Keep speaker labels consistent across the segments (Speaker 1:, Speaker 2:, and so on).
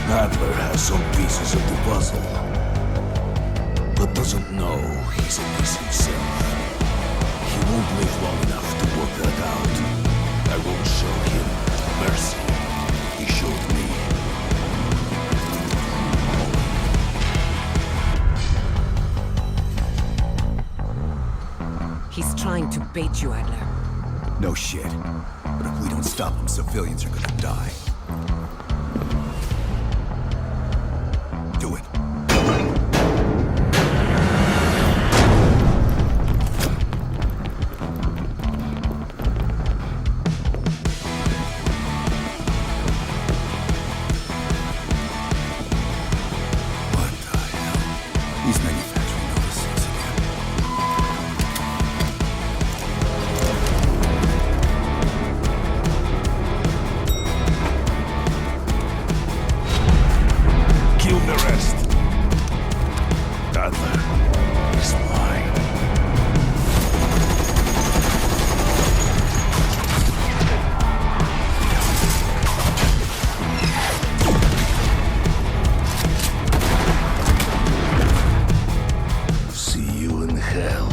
Speaker 1: Adler has some pieces of the puzzle, but doesn't know he's a piece himself. He won't live long enough to work that out. I won't show him mercy. He showed me.
Speaker 2: He's trying to bait you, Adler.
Speaker 3: No shit. But if we don't stop him, civilians are gonna die. Do it. What the hell? He's manufacturing all this things again.
Speaker 1: Kill the rest. Adler is mine. See you in hell.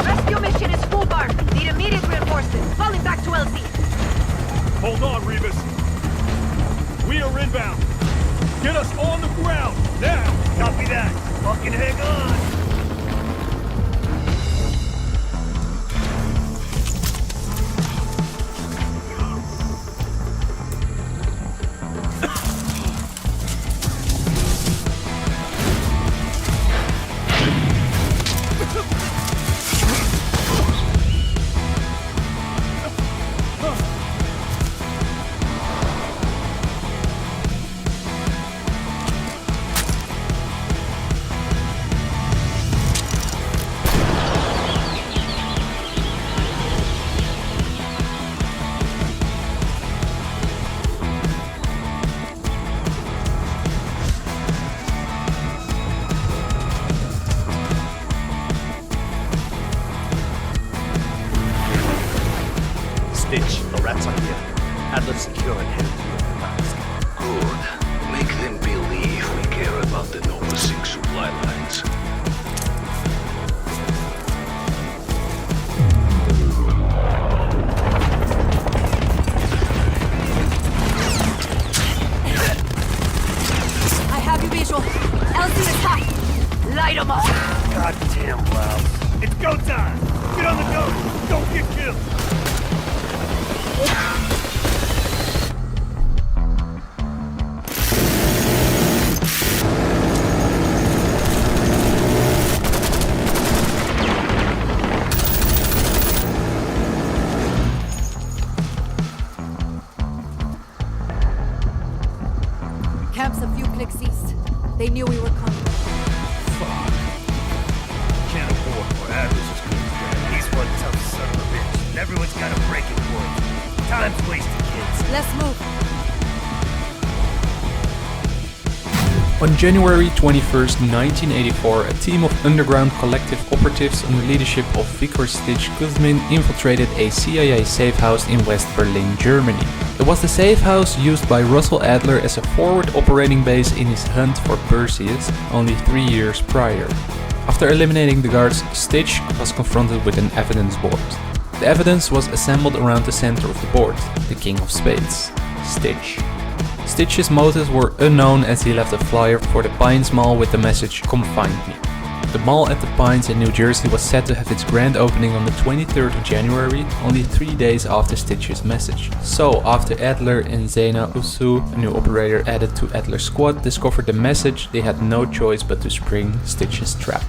Speaker 4: Rescue mission is full bar. Need immediate reinforcements. Falling back to LZ.
Speaker 5: Hold on, Revis. We are inbound. Get us on the ground, now! Copy that. Fucking hang on!
Speaker 6: Stitch, the rats are here. Adler secure and headed to your task.
Speaker 1: Good. Make them believe we care about the Nova 6 supply lines.
Speaker 4: I have you visual. LZ is high. Light 'em up.
Speaker 5: Goddamn loud. It's go time! Get on the go! Don't get killed!
Speaker 4: Camp's a few clicks east. They knew we were coming.
Speaker 5: Fuck. Can't afford more Adler's is good. He's one tough son of a bitch, and everyone's got a breaking point. Time's wasted, kids.
Speaker 4: Let's move.
Speaker 7: On January 21st, 1984, a team of underground collective operatives under the leadership of Viktor Stitch Kuzmin infiltrated a CIA safe house in West Berlin, Germany. It was the safe house used by Russell Adler as a forward operating base in his hunt for Perseus only 3 years prior. After eliminating the guards, Stitch was confronted with an evidence board. The evidence was assembled around the center of the board, the King of Spades, Stitch. Stitch's motives were unknown as he left a flyer for the Pines Mall with the message "Come find me." The mall at the Pines in New Jersey was set to have its grand opening on the 23rd of January, only 3 days after Stitch's message. So after Adler and Zena Usu, a new operator added to Adler's squad, discovered the message, they had no choice but to spring Stitch's trap.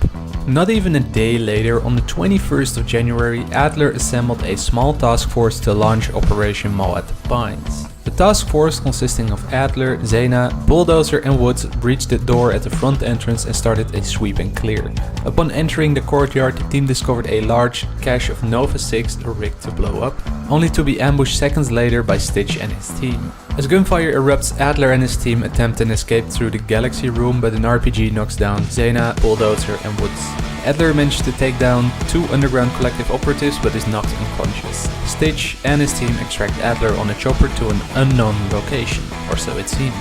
Speaker 7: Not even a day later, on the 21st of January, Adler assembled a small task force to launch Operation Mall at the Pines. The task force, consisting of Adler, Zena, Bulldozer and Woods, breached the door at the front entrance and started a sweep and clear. Upon entering the courtyard, the team discovered a large cache of Nova 6 rigged to blow up. only to be ambushed seconds later by Stitch and his team. As gunfire erupts, Adler and his team attempt an escape through the Galaxy Room, but an RPG knocks down Xena, Bulldozer and Woods. Adler managed to take down 2 Underground Collective operatives but is knocked unconscious. Stitch and his team extract Adler on a chopper to an unknown location, or so it seemed.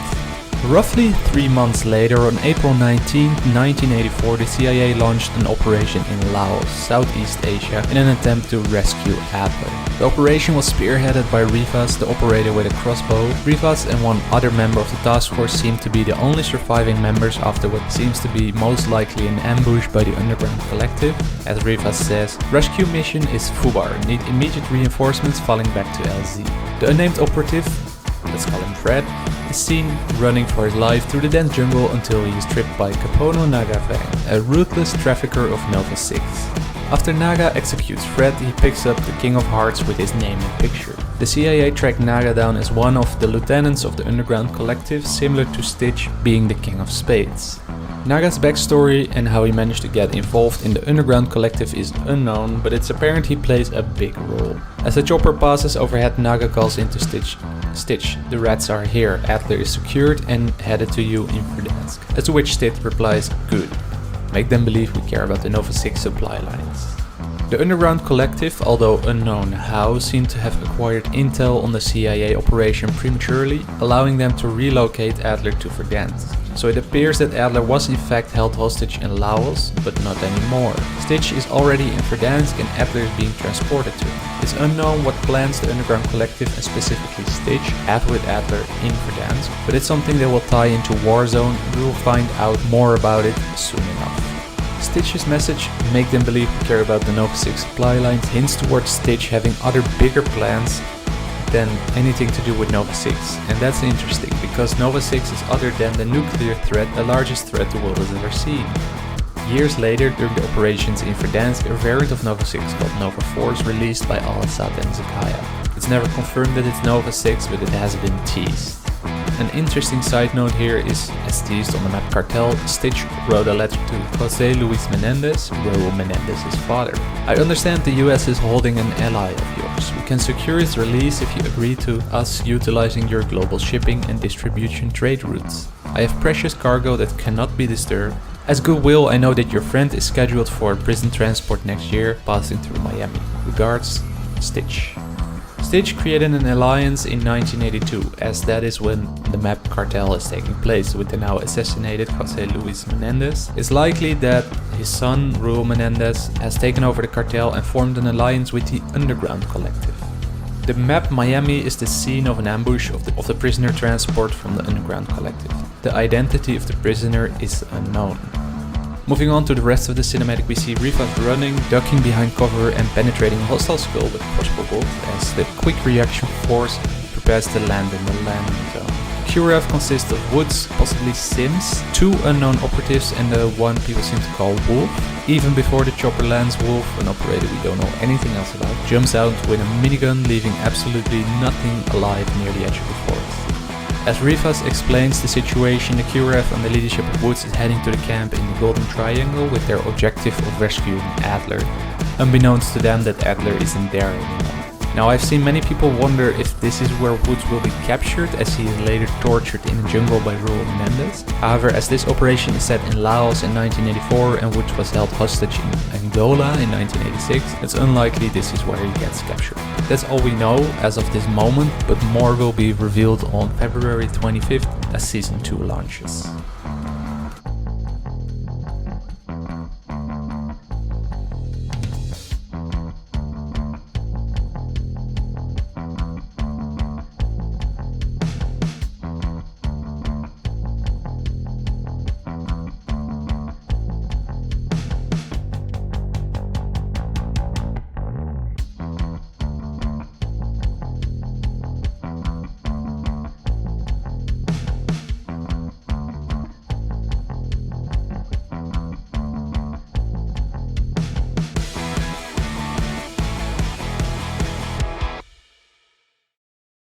Speaker 7: Roughly 3 months later, on April 19, 1984, the CIA launched an operation in Laos, Southeast Asia, in an attempt to rescue Adler. The operation was spearheaded by Rivas, the operator with a crossbow. Rivas and one other member of the task force seemed to be the only surviving members after what seems to be most likely an ambush by the Underground Collective. As Rivas says, rescue mission is FUBAR, need immediate reinforcements falling back to LZ. The unnamed operative, let's call him Fred, is seen running for his life through the dense jungle until he is tripped by Kapono Nagavang, a ruthless trafficker of Nova 6. After Naga executes Fred, he picks up the King of Hearts with his name and picture. The CIA tracked Naga down as one of the lieutenants of the Underground Collective, similar to Stitch being the King of Spades. Naga's backstory and how he managed to get involved in the Underground Collective is unknown, but it's apparent he plays a big role. As the chopper passes overhead, Naga calls into Stitch. Stitch, the rats are here, Adler is secured and headed to you in Verdansk. As to which Stitch replies, good. Make them believe we care about the Nova 6 supply lines. The Underground Collective, although unknown how, seem to have acquired intel on the CIA operation prematurely, allowing them to relocate Adler to Verdansk. So it appears that Adler was in fact held hostage in Laos, but not anymore. Stitch is already in Verdansk and Adler is being transported to him. It's unknown what plans the Underground Collective and specifically Stitch have with Adler in Verdansk, but it's something that will tie into Warzone and we will find out more about it soon enough. Stitch's message, make them believe we care about the Nova 6 supply lines, hints towards Stitch having other bigger plans than anything to do with Nova 6. And that's interesting, because Nova 6 is other than the nuclear threat, the largest threat the world has ever seen. Years later, during the operations in Verdansk, a variant of Nova 6 called Nova 4 is released by Al-Assad and Zakaya. It's never confirmed that it's Nova 6, but it has been teased. An interesting side note here is, as teased on the map Cartel, Stitch wrote a letter to José Luis Menendez, Raúl Menendez's father. I understand the US is holding an ally of yours. We can secure its release if you agree to us utilizing your global shipping and distribution trade routes. I have precious cargo that cannot be disturbed. As goodwill, I know that your friend is scheduled for prison transport next year, passing through Miami. Regards, Stitch. Stitch created an alliance in 1982, as that is when the map Cartel is taking place with the now assassinated José Luis Menendez. It's likely that his son, Raúl Menendez, has taken over the cartel and formed an alliance with the Underground Collective. The map Miami is the scene of an ambush of the prisoner transport from the Underground Collective. The identity of the prisoner is unknown. Moving on to the rest of the cinematic, we see Rivas running, ducking behind cover and penetrating a hostile skull with a crossbow bolt as the quick reaction force prepares to land in the landing zone. QRF consists of Woods, possibly Sims, 2 unknown operatives and the one people seem to call Wolf. Even before the chopper lands, Wolf, an operator we don't know anything else about, jumps out with a minigun, leaving absolutely nothing alive near the edge of the forest. As Rivas explains the situation, the QRF and the leadership of Woods is heading to the camp in the Golden Triangle with their objective of rescuing Adler, unbeknownst to them that Adler isn't there anymore. Now, I've seen many people wonder if this is where Woods will be captured, as he is later tortured in the jungle by Raúl Menendez. However, as this operation is set in Laos in 1984 and Woods was held hostage in Angola in 1986, it's unlikely this is where he gets captured. That's all we know as of this moment, but more will be revealed on February 25th as Season 2 launches.